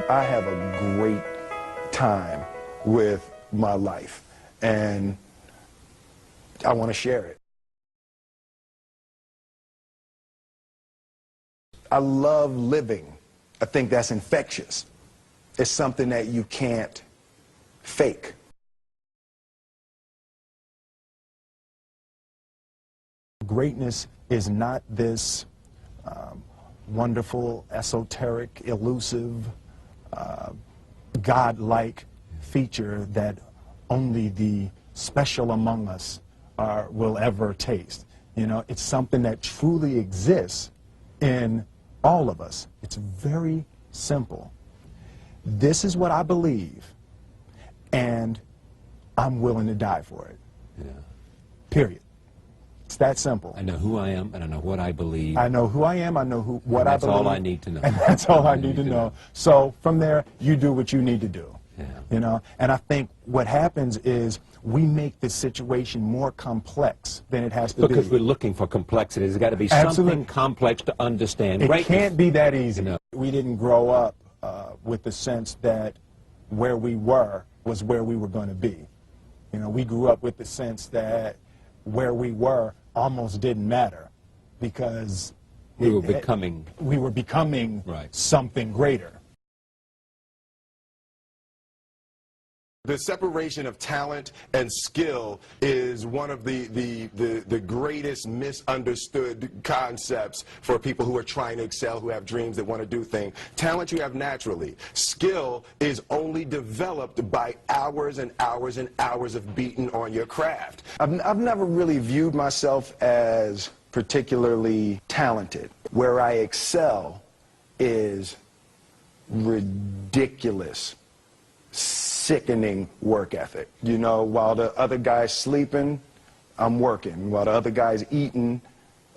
I have a great time with my life, and I want to share it. I love living. I think that's infectious. It's something that you can't fake. Greatness is not this wonderful, esoteric, elusive, God-like feature that only the special among us will ever taste. You know, it's something that truly exists in all of us. It's very simple. This is what I believe, and I'm willing to die for it. Yeah. Period. It's that simple. I know who I am, and I know what I believe. I know who I am, I know what I believe. That's all I need to know. And that's all I need to know. So from there, you do what you need to do. Yeah. You know, and I think what happens is we make the situation more complex than it has to be. Because we're looking for complexity. There's got to be something complex to understand. It can't be that easy. You know. We didn't grow up with the sense that where we were was where we were going to be. You know, we grew up with the sense that where we were almost didn't matter because we were becoming right. Something greater. The separation of talent and skill is one of the greatest misunderstood concepts for people who are trying to excel, who have dreams that want to do things. Talent you have naturally. Skill is only developed by hours and hours and hours of beating on your craft. I've never really viewed myself as particularly talented. Where I excel is ridiculous, sickening work ethic. You know, while the other guy's sleeping, I'm working. While the other guy's eating,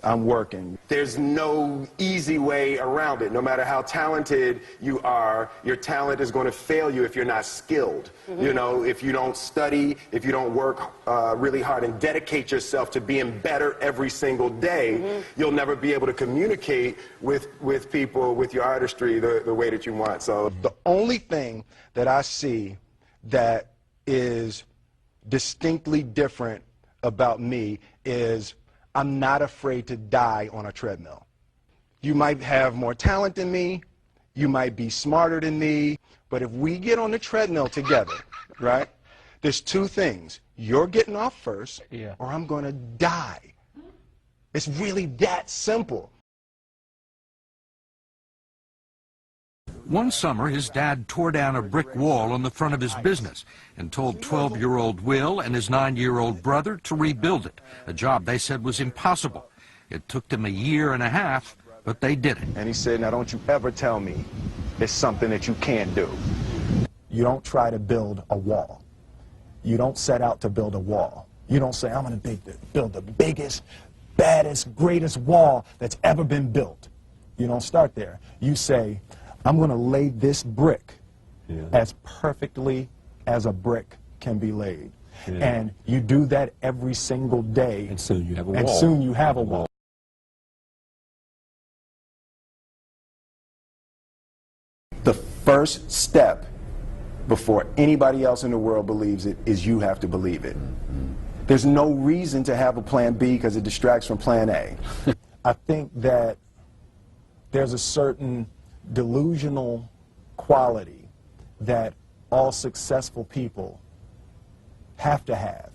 I'm working. There's no easy way around it. No matter how talented you are, your talent is going to fail you if you're not skilled. Mm-hmm. You know, if you don't study, if you don't work really hard and dedicate yourself to being better every single day, mm-hmm. you'll never be able to communicate with people, with your artistry, the way that you want. So the only thing that I see that is distinctly different about me is I'm not afraid to die on a treadmill. You might have more talent than me, you might be smarter than me, but if we get on the treadmill together, right, there's two things. You're getting off first, or I'm going to die. It's really that simple. One summer, his dad tore down a brick wall on the front of his business and told 12-year-old Will and his 9-year-old brother to rebuild it, a job they said was impossible. It took them a year and a half, but they did it. And he said, now don't you ever tell me it's something that you can't do. You don't try to build a wall. You don't set out to build a wall. You don't say, I'm going to build the biggest, baddest, greatest wall that's ever been built. You don't start there. You say, I'm going to lay this brick as perfectly as a brick can be laid. Yeah. And you do that every single day. And soon you have a wall. And soon you have a wall. The first step before anybody else in the world believes it is you have to believe it. Mm-hmm. There's no reason to have a plan B because it distracts from plan A. I think that there's a certain delusional quality that all successful people have to have.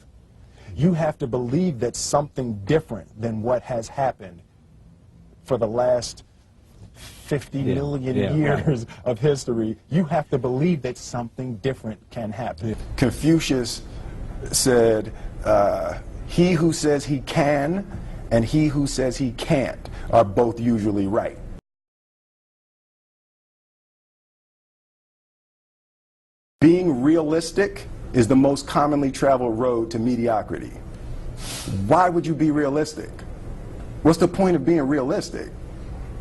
You have to believe that something different than what has happened for the last 50 million years of history. You have to believe that something different can happen. Confucius said, he who says he can and he who says he can't are both usually right. Being realistic is the most commonly traveled road to mediocrity. Why would you be realistic? What's the point of being realistic?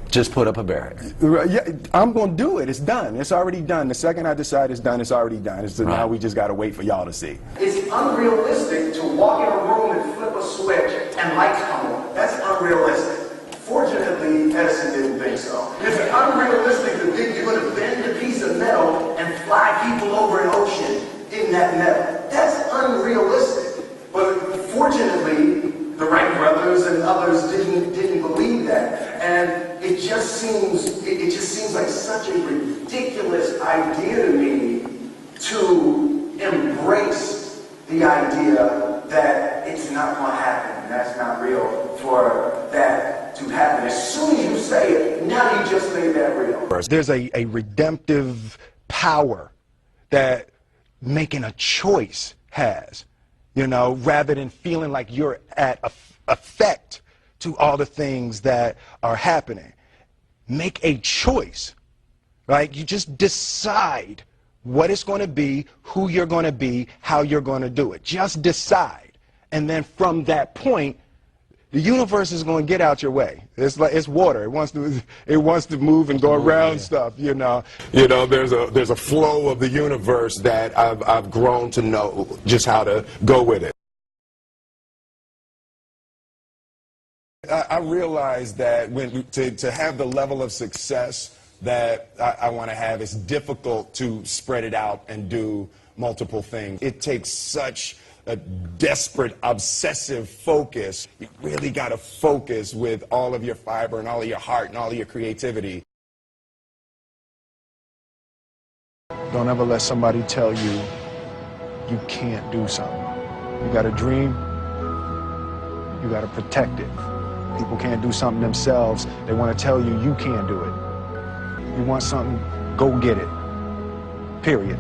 Just put up a barrier. Yeah, I'm going to do it. It's done. It's already done. The second I decide it's done, it's already done. So now we just got to wait for y'all to see. It's unrealistic to walk in a room and flip a switch and lights come on. That's unrealistic. Fortunately, Edison didn't think so. It's unrealistic to think you're going to bend a piece of metal just seems like such a ridiculous idea to me to embrace the idea that it's not going to happen, and that's not real for that to happen. As soon as you say it, now you just made that real. There's a redemptive power that making a choice has, you know, rather than feeling like you're at effect to all the things that are happening. Make a choice, right? You just decide what it's going to be, who you're going to be, how you're going to do it. Just decide. And then from that point, the universe is going to get out your way. It's like it's water. It wants to move and go around stuff, you know. You know, there's a flow of the universe that I've grown to know just how to go with it. I realize that to have the level of success that I want to have, it's difficult to spread it out and do multiple things. It takes such a desperate, obsessive focus. You really got to focus with all of your fiber and all of your heart and all of your creativity. Don't ever let somebody tell you you can't do something. You got a dream, you got to protect it. People can't do something themselves. They want to tell you you can't do it. You want something, go get it. Period.